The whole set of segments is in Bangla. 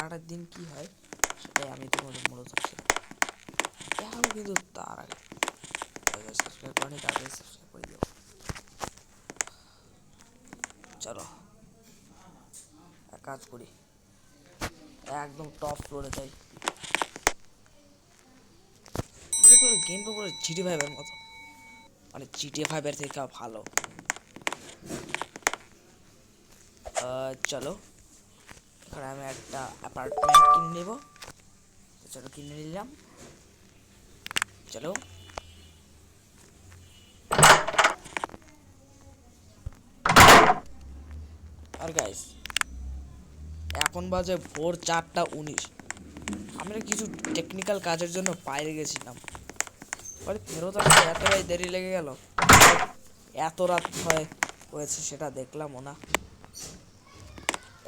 সারাটা দিন কি হয় সেটাই আমি তোমাদের মূলত দেখাবো, কিন্তু তার আগে সাবস্ক্রাইব করেনি তাড়াতাড়ি সাবস্ক্রাইব করে দিও। চলো এক কাজ করি, একদম টপ ফ্লোরে যাই। গেমটা পুরো GTA 5-এর মতো, মানে GTA 5-এর থেকে ভালো। চলো এখানে আমি একটা অ্যাপার্টমেন্ট কিনে নেব। চলো কিনে নিলাম। চলো আর গাইস এখন বাজে ভোর 4:19। আমরা কিছু টেকনিক্যাল কাজের জন্য বাইরে গেছিলাম, পরে ফেরত আসতে এতটাই দেরি লেগে গেল, এত রাত হয়েছে সেটা দেখলামও না।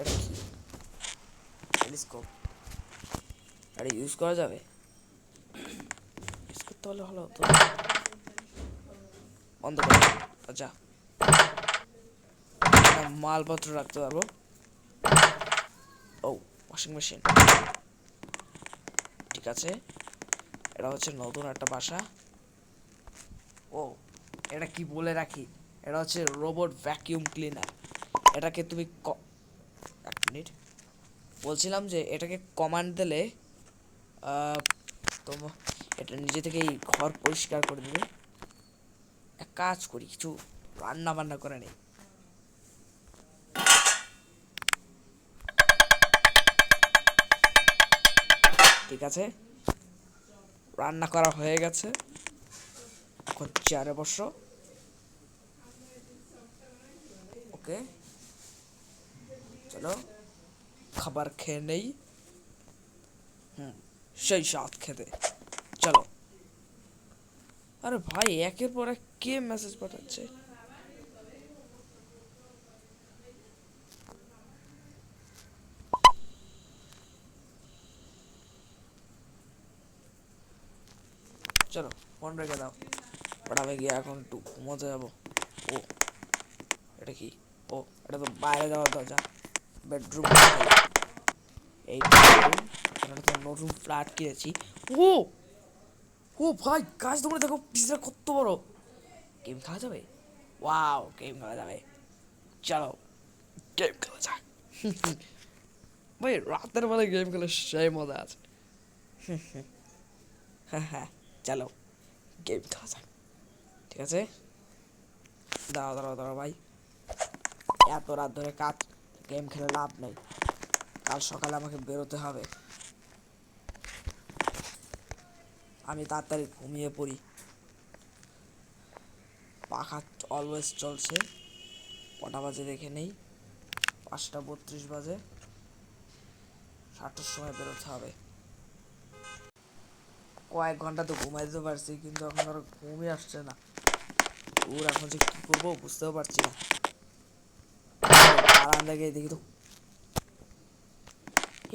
এটা কি টেলিস্কোপ? এটা ইউজ করা যাবে? ইউজ করতে হলে ভালো হতো। বন্ধ করে আচ্ছা, মালপত্র রাখতে পারবো। ও ওয়াশিং মেশিন, ঠিক আছে। এটা হচ্ছে নতুন একটা বাসা। ও এটা কি বলে রাখি, এটা হচ্ছে রোবট ভ্যাকিউম ক্লিনার। এটাকে তুমি এক মিনিট, বলছিলাম যে এটাকে কমান্ড দিলে তো এটা নিজে থেকেই ঘর পরিষ্কার করে দেবে। এক কাজ করি, কিছু রান্না বান্না করে নেই। ঠিক আছে, রান্না করা হয়ে গেছে, এখন চেয়ারে বসো। ওকে চলো খাবার খেয়ে নেই। সেই স্বাদ খেতে। চলো। আরে ভাই একের পর এক কে মেসেজ পাঠাচ্ছে? চলো ফোন রেখে দাও, বাট আমি গিয়ে এখন একটু ঘুমোতে যাবো। ও এটা কি? ও এটা তো বাইরে যাওয়ার দরজা, বেডরুম। এই বেডরুম, এখানে তো নতুন ফ্ল্যাট কিনেছি। ও ও ভাই গাছ তোমরা দেখো পিসটা কত বড়। গেম খেলা যাবে? ওয়াও গেম খেলা যাবে, চলো গেম খেলা যাক। ভাই রাতের বেলায় গেম খেলে সেই মজা আছে। হ্যাঁ হ্যাঁ চলো গেম খেলা যাক। ঠিক আছে, দাঁড়াও দাঁড়াও দাঁড়াও ভাই, এত রাত ধরে কাজ, গেম খেলে লাভ নেই, কাল সকালে আমাকে বেরোতে হবে। আমি তাড়াতাড়ি ঘুমিয়ে পড়ি। পাখা অলওয়েজ চলছে। কটা বাজে দেখে নেই, 5:32 বাজে, 7টার সময় বেরোতে হবে। কয়েক ঘন্টা তো ঘুমাই দিতে পারছি, কিন্তু এখন আর ঘুমই আসছে না। ওর এখন যে কি করবো বুঝতেও পারছি না। বারান্দা গিয়ে দেখি তো,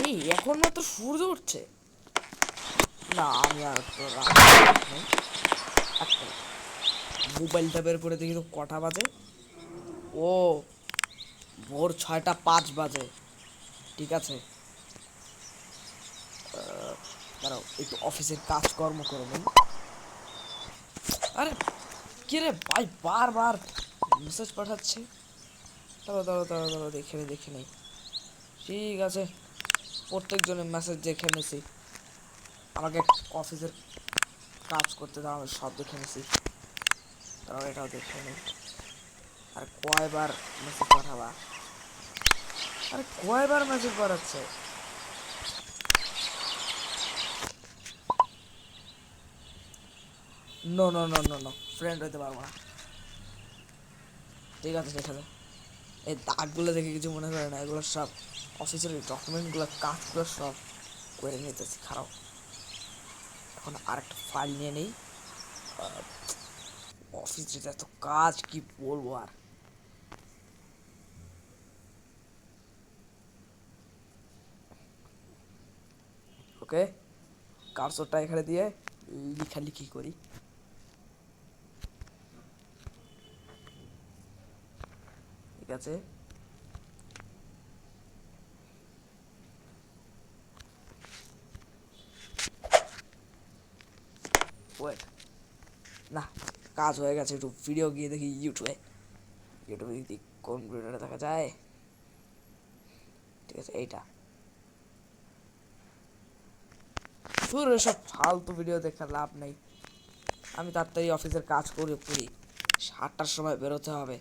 এই এখন মাত্র সূর্য উঠছে। না আমি আর তো মোবাইলটা বের করে দেখি তো কটা বাজে। ও ভোর 6:05 বাজে। ঠিক আছে, দাঁড়াও একটু অফিসের কাজকর্ম করে নেই। আরে কি রে ভাই বারবার মেসেজ পাঠাচ্ছে। দাঁড়াও দাঁড়াও দাঁড়াও দাঁড়াও দেখে নেই। ঠিক আছে, প্রত্যেকজনের মেসেজ দেখে নিছি। আমাকে অফিসের কাজ করতে দাও, আমি সব দেখে নিছি। তারপর এটাও দেখে নিই। আর কয়বার মেসেজ পাঠাবা? আরে কয়বার মেসেজ পাঠাচ্ছে? No no no no no, friend হইতে পারবো না। ঠিক আছে ঠিক আছে, এই দাগগুলো দেখে কিছু মনে করে না, এগুলো সব অফিসের ডকুমেন্টগুলো কাজগুলো সব করে নিতেছি। খারাপ, এখন আরেকটা ফাইল নিয়ে নেই। অফিসে এত কাজ কি বলবো আর। ওকে কার্সরটা এখানে দিয়ে লিখালিখি করি। ঠিক আছে, ওয়েট, না কাজ হয়ে গেছে, একটু ভিডিও গিয়ে দেখি ইউটিউবে। ইউটিউবে দেখি কোন ভিডিওটা দেখা যায়। ঠিক আছে, এইটা। ধুর, এসব ফালতু ভিডিও দেখে লাভ নেই। আমি তাড়াতাড়ি অফিসের কাজ করে 7টার সময় বেরোতে হবে।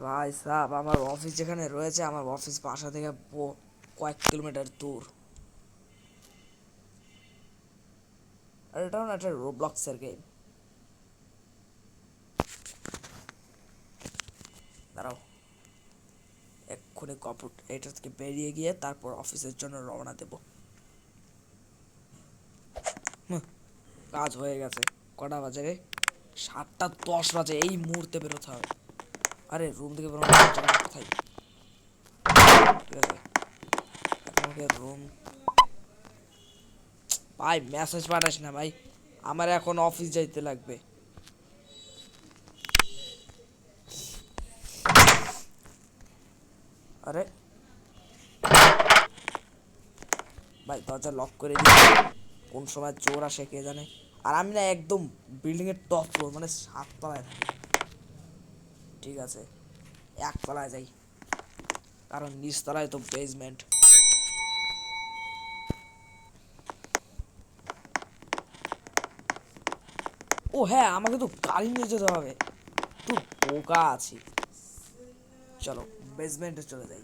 ভাই সাহেব, আমার অফিস যেখানে রয়েছে, আমার অফিস বাসা থেকে কয়েক কিলোমিটার দূর। আর এটাও না একটা রোবলক্সের গেম। দাঁড়াও, এক্ষুনি এটা থেকে বেরিয়ে গিয়ে তারপর অফিসের জন্য রওনা দেব। কাজ হয়ে গেছে। কটা বাজে রে? 7:10 বাজে। এই মুহূর্তে বেরোতে হবে। আরে রুম থেকে বেরোনো কোথায়? ঠিক আছে, আমাকে রুম। ভাই মেসেজ পাঠাস না ভাই, আমার এখন অফিস যাইতে লাগবে। আরে ভাই, দরজা লক করে দিই, কোন সময় চোর আসে কে জানে। আর আমি না একদম বিল্ডিং এর টপ ফ্লোর, মানে 7 তলায় থাকি। ঠিক আছে, 1 তলায় যাই, কারণ নিচতলায় তো বেসমেন্ট। ও হ্যাঁ, আমাকে তো গাড়ি নিয়ে যেতে হবে, তো বোকা আছি। চলো বেসমেন্টে চলে যাই।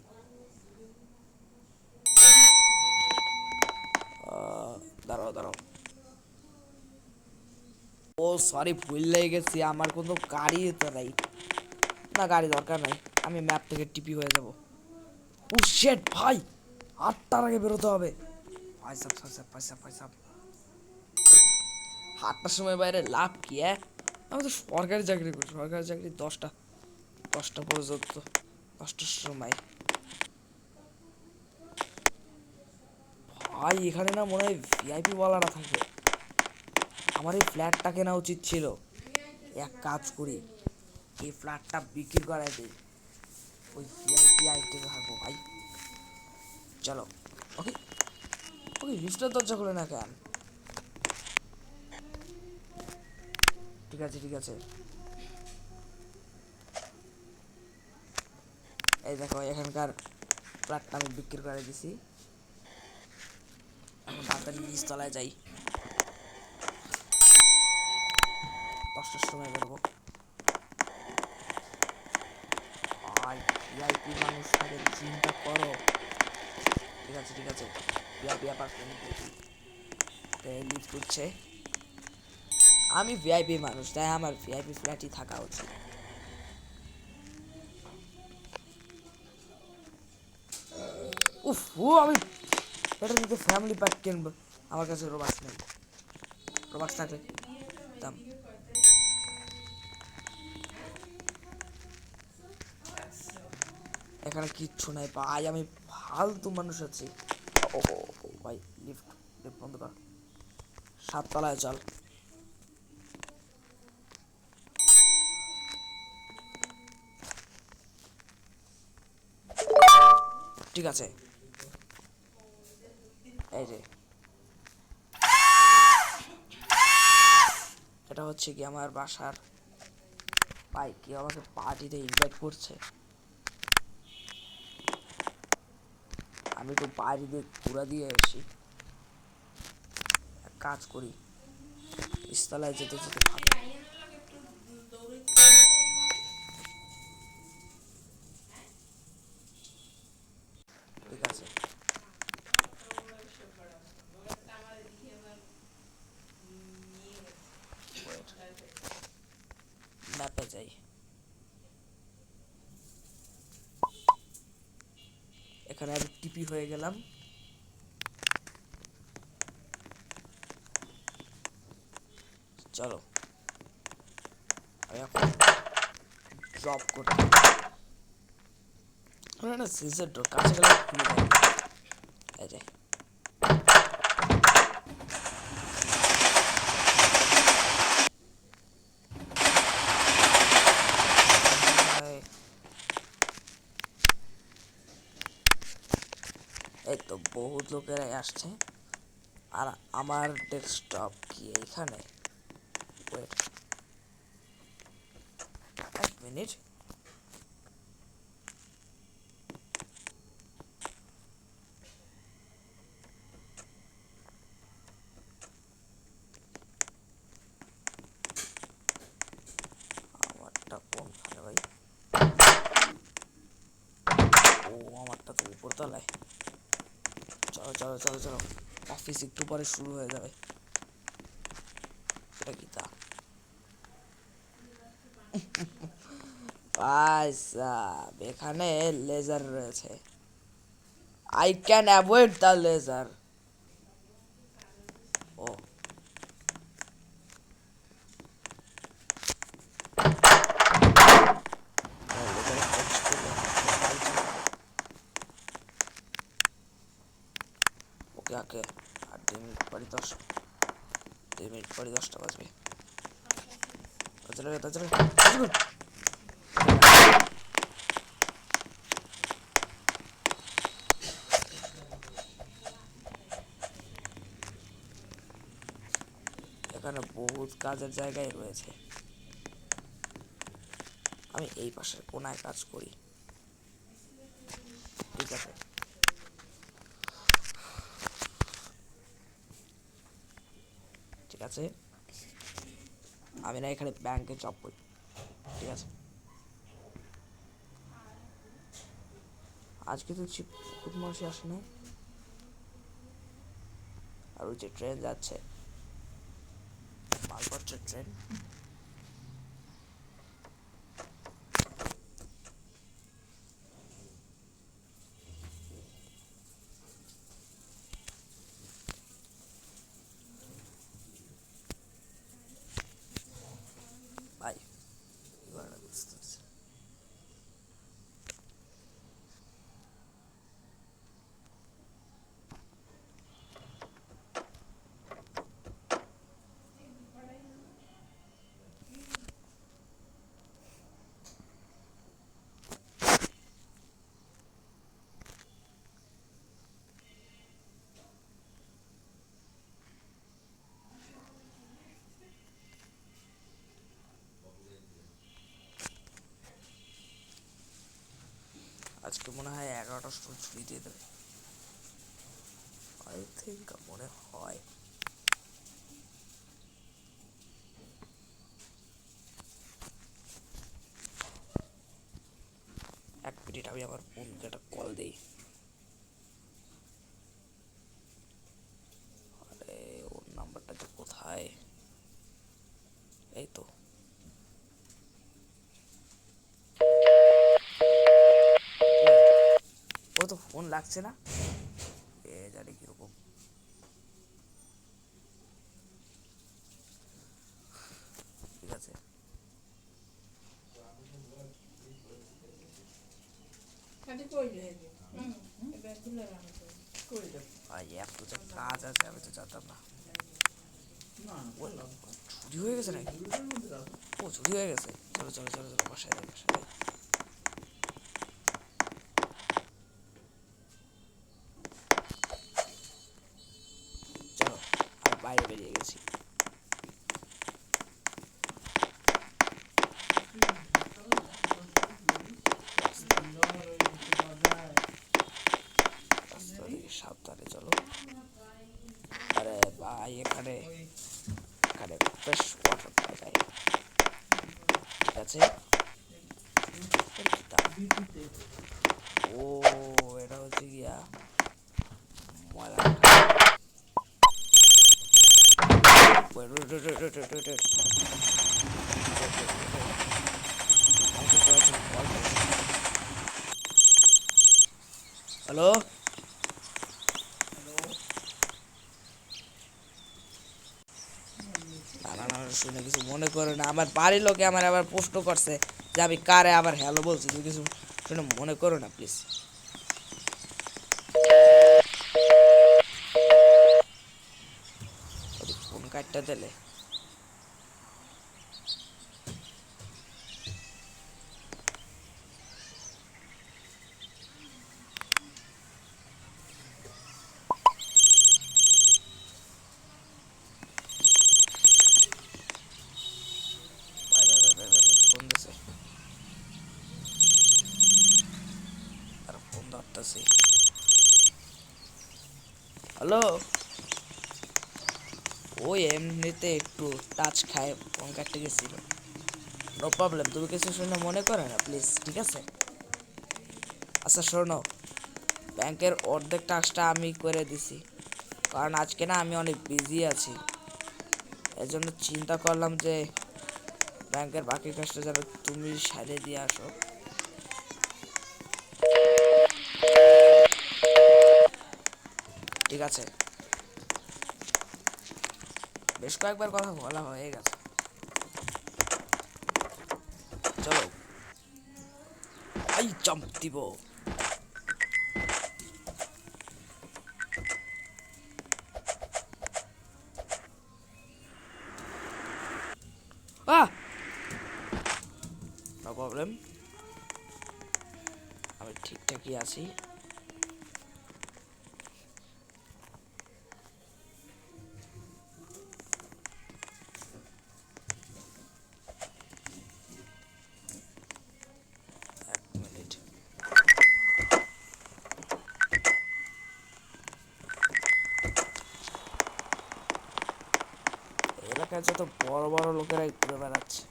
দাঁড়াও দাঁড়াও, ও সরি, ভুল লেগে গেছি, আমার কোনো গাড়ি তো নাই। না, গাড়ি দরকার নাই, আমি ম্যাপ থেকে টিপি হয়ে যাব। ও শেট ভাই, 8টার আগে বেরোতে হবে। পয়সা পয়সা পয়সা পয়সা। 8টার সময় বাইরে লাভ কি? আমি তো সরকারি চাকরি করি, সরকারি চাকরি 10টা পর্যন্ত, 10টার সময়। ভাই এখানে না মনে হয় ভিআইপি ওয়ালারা থাকে। আমার এই ফ্ল্যাটটা কেনা উচিত ছিল। এক কাজ করি, এই ফ্ল্যাটটা বিক্রি করাই দিই, ওই ভিআইপি আইটেম থাকবো ভাই। চলো। ওকে ওকে, লিফটের দরজা খুলে না কেন? ঠিক আছে ঠিক আছে, এই দেখো এখানকার ফ্ল্যাটটা আমি বিক্রি করে দিছি। এখন তাড়াতাড়ি নিচতলায় যাই, 10টার সময় বেরোবো। ভাই ভিআইপি মানুষ থাকে, চিন্তা করো। ঠিক আছে ঠিক আছে, ভিআইপি অ্যাপার্টমেন্ট দেখি, লিফট উঠছে। আমি ভিআইপি মানুষ, তাই আমার ভিআইপি ফ্ল্যাটই থাকা উচিত। উফ, আমি এটা দিতে ফ্যামিলি প্যাক কিনবো, আমার কাছে রোবাক্স নেই। রোবাক্স থাকলে দাম। এখানে কিচ্ছু নাই ভাই, আমি ফালতু মানুষ আছি। ও ভাই, লিফট লিফট বন্ধ কর, 7 তলায় চল। ঠিক আছে, এই যে এটা হচ্ছে কি আমার বাসার। ভাই কি আমাকে পার্টিতে ইনভাইট করছে? আমি তো বাইরে দিয়ে ঘুরা দিয়ে আসি। এক কাজ করি, ইস্তলায় যেতে যেতে ভাবি। ঠিক আছে, ম্যাপে যাই। এখানে আমি টিপি হয়ে গেলাম। চলো আমি এখন ড্রপ করতে, না সিজের ডোর কাছে গেলে খুলে যায়। এই যে এই তো বহুত লোকেরাই আসছে। আর আমার ডেস্কটপ কি এইখানে? ওয়েট, এক মিনিট। আমারটা কোনখানে ভাই? ও, আমারটা তো উপরতলায়। চলো চলো চলো চলো, অফিস একটু পরে শুরু হয়ে যাবে। এটা কি তা? এখানে লেজার রয়েছে। I can avoid the ledger. ও, ওকে ওকে। আর 2 মিনিট পরে 10টা বাজবে। তাড়াতাড়ি তাড়াতাড়ি। এখানে বহুত কাজের জায়গায় রয়েছে। আমি এই পাশের কোনায় কাজ করি। ঠিক আছে, ঠিক আছে। আমি না এখানে ব্যাংকে জব করি। ঠিক আছে, আজকে তো খুব মানুষই আসে নাই। আর ওই যে ট্রেন যাচ্ছে, মালপত্রের ট্রেন। ভাই, বুঝতে পারছি। আজকে মনে হয় 11টা স্টোর ছুটি দিয়ে দেবে। আই থিঙ্ক, মনে হয়। এক মিনিট, আমি আমার বোনকে একটা কল দিই। আরে, ওর নাম্বারটা যে কোথায়? এই তো। ও তো ফোন লাগছে না। এ জানি কিরকম। ঠিক আছে, ভাই এত যে কাজ আছে আমি তো জানতাম না। চুরি হয়ে গেছে নাকি? ও, চুরি হয়ে গেছে। চলো চলো চলো চলো, বাসায় যাই বাসায় যাই। চলো, আমি বাইরে বেরিয়ে গেছি। রাস্তা থেকে সাবধানে চলো। আরে ভাই, এখানে এখানে ফ্রেশ ওয়াটার পাওয়া যায়। ঠিক আছে। ও, এটা হচ্ছে গিয়া ময়লা। হ্যালো, না না না, শুনে কিছু মনে করে না। আমার বাড়ির লোকে আমার আবার প্রশ্ন করছে যে আমি কারে আবার হ্যালো বলছি। তুমি কিছু শুনে মনে করো না প্লিজ। ফোন কাটটা দিলে। করতেছি। হ্যালো, ওই এমনিতে একটু টাচ খায় ফোন কাটতে গেছিল। নো প্রবলেম, তুমি কিছু শুনে মনে করে না প্লিজ, ঠিক আছে? আচ্ছা শোনো, ব্যাংকের অর্ধেক টাস্কটা আমি করে দিছি, কারণ আজকে না আমি অনেক বিজি আছি। এজন্য চিন্তা করলাম যে ব্যাংকের বাকি কাজটা যেন তুমি সারিয়ে দিয়ে আসো। ঠিক আছে, বেশ কয়েকবার কথা বলা হয়ে গেছে, চলো। আই চাম্প দিব। আহ, নো প্রবলেম, আমি ঠিকঠাকই আছি। এক মিনিট। এলাকায় যত বড় বড় লোকেরাই ঘুরে বেড়াচ্ছে,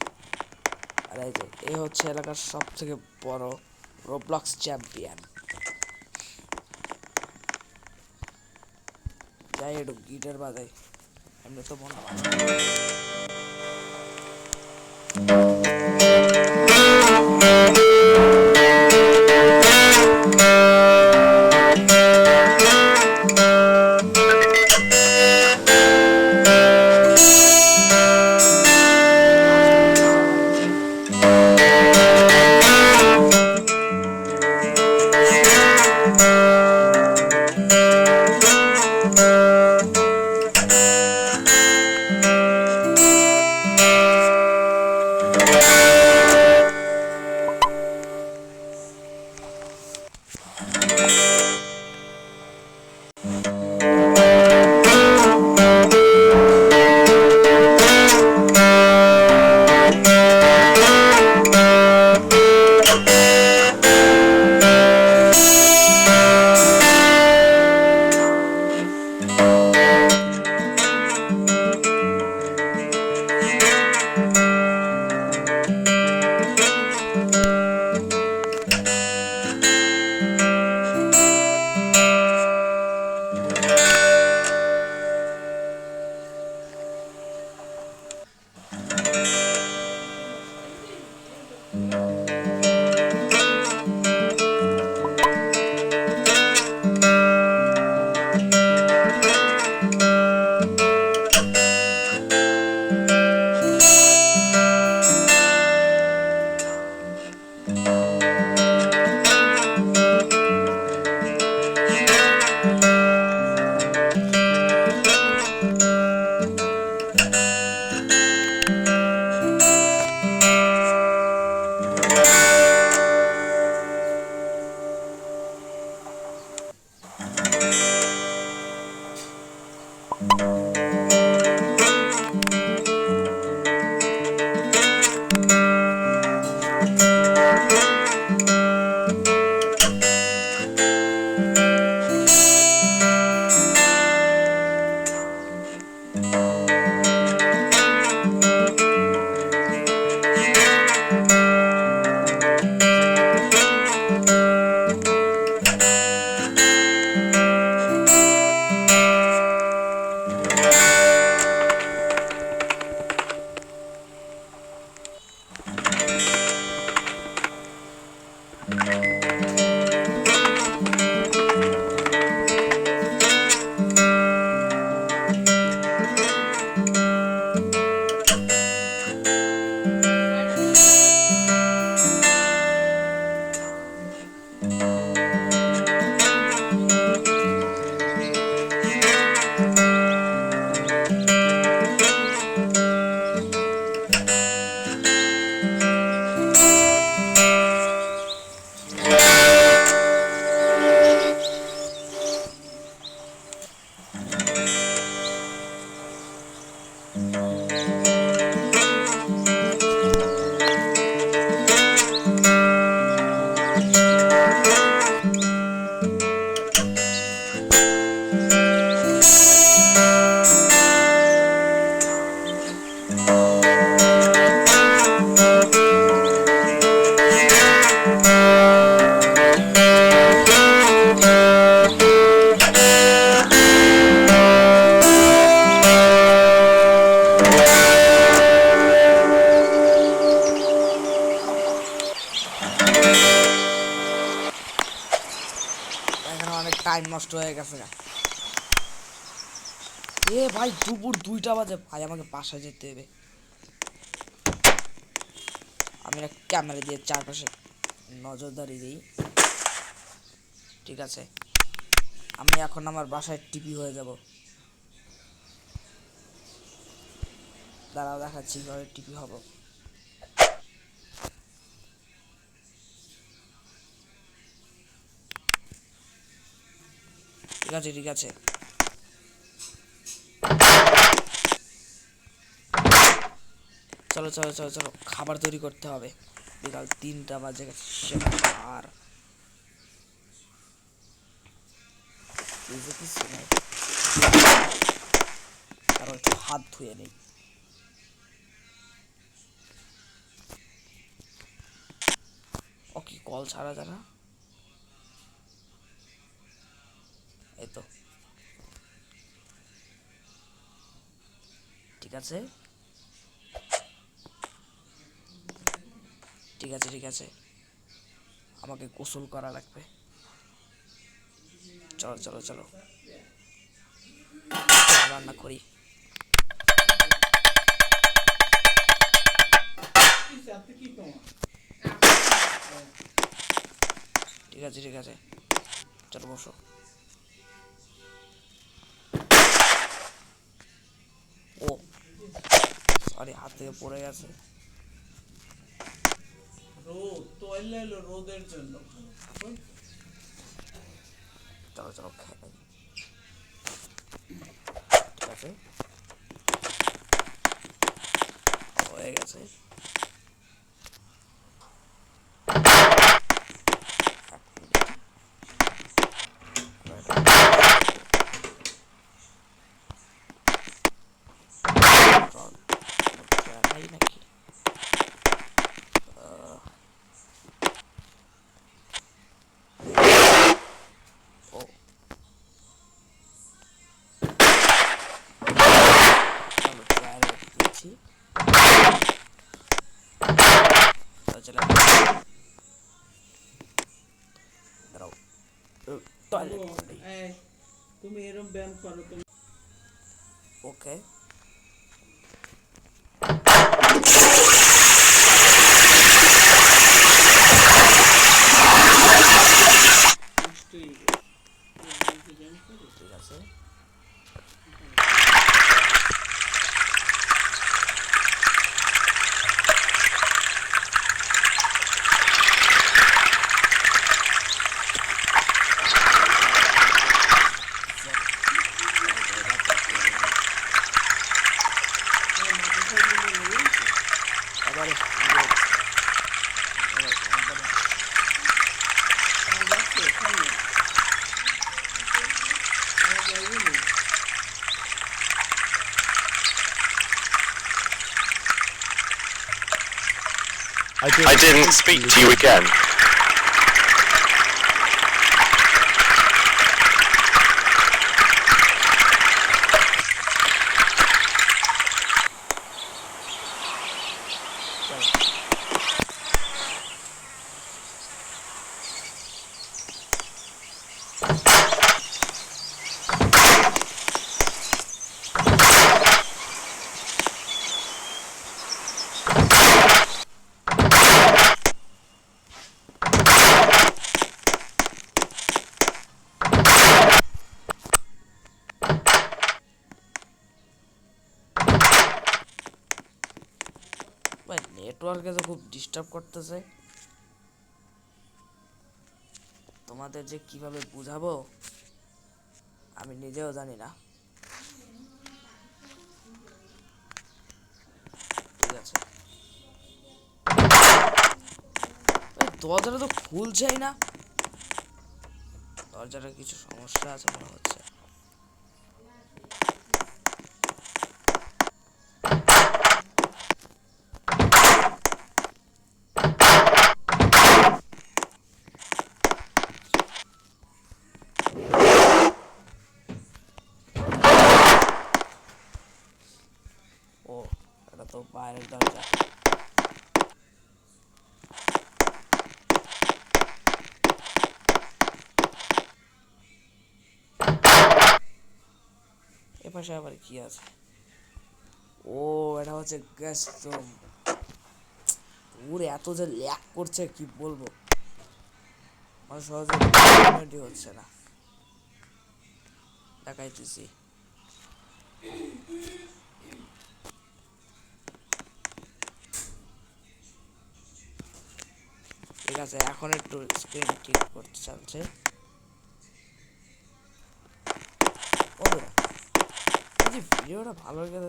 আর এই যে এ হচ্ছে এলাকার সব থেকে বড় রোবলক্স চ্যাম্পিয়ন। যাই একটু গিটার বাজাই, এমনি তো মনে হয়। অনেক টাইম নষ্ট হয়ে গেছে না। এ ভাই দুপুর 2টা বাজে ভাই, আমাকে বাসায় যেতে হবে। আমি না ক্যামেরা দিয়ে চারপাশে নজরদারি দিই। ঠিক আছে, আমি এখন আমার বাসায় টিপি হয়ে যাব। দাঁড়াও দেখাচ্ছি কিভাবে টিপি হব। ঠিক আছে ঠিক আছে, চলো চলো চলো চলো, খাবার তৈরি করতে হবে। বিকাল 3টা বাজে গেছে। আর কিছু নাই, কারণ একটু হাত ধুয়ে নেই। ও কি কল ছাড়া যায় না? এই তো ঠিক আছে ঠিক আছে ঠিক আছে, আমাকে গোসল করা লাগবে। চলো চলো চলো রান্না করি। ঠিক আছে ঠিক আছে, চলো বসো। ও সরি, হাত থেকে পড়ে গেছে। রোদের জন্য চলো চলো খেয়ে নেই। ঠিক আছে, হয়ে গেছে। নাকি ও চলো ট্রায়াল দিচ্ছি। দাঁড়াও, টয়লেট করে তুমি এরকম ব্যায়াম করো তুমি। ওকে ঠিক আছে। এবারে I didn't speak to you again. ভাই নেটওয়ার্কে তো খুব ডিস্টার্ব করতেছে। তোমাদের যে কিভাবে বুঝাবো আমি নিজেও জানি না। ঠিক আছে, দরজাটা তো খুলছেই না। দরজাটা কিছু সমস্যা আছে মনে হচ্ছে। ও এটা তো বাইরের দরজা। পাশে আবার কি আছে? ও এটা হচ্ছে গ্যাস রুম। ওরে এত যে ল্যাগ করছে কি বলবো, আমার সহজে হচ্ছে না, দেখাইতেছি। ঠিক আছে, এখন একটু স্ক্রিন ঠিক করতে চলছে। বন্ধুরা যদি ভিডিওটা ভালো লাগে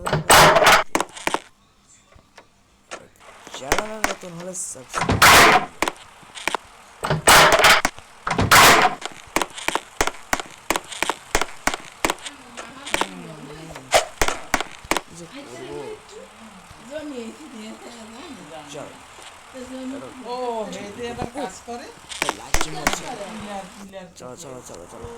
চ্যানেলে নতুন হলে সাবস্ক্রাইব। চলো চলো চলো চলো।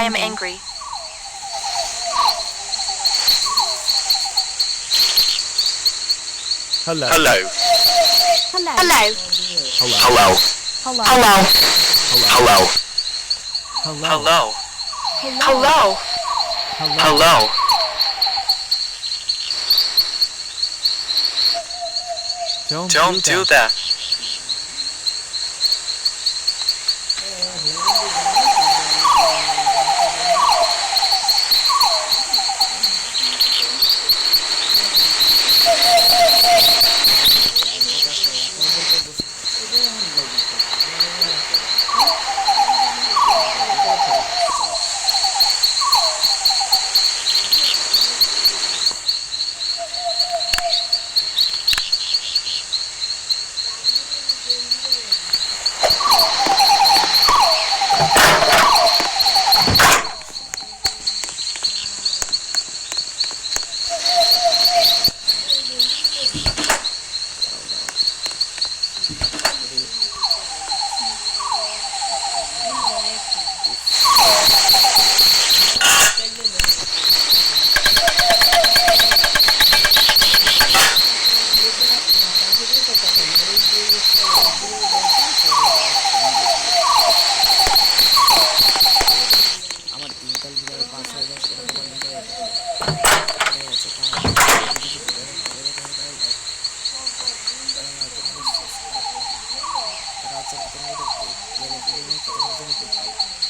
I am angry. Hello. Hello. Hello. Hello. Hello. Hello. Hello. Hello. Hello. Don't do that. হয়ে যায় সেটা তোমার নিজের এটাই হচ্ছে কারণ যদি কিছু প্লেয়ারের ভালো লেগে থাকে তাহলে লাইক তারা নতুন করে সাবস্ক্রাইব করবে তারা হচ্ছে নতুন নতুন প্লেয়ারের ভিডিও নিয়ে তোমাদের জন্য উপহার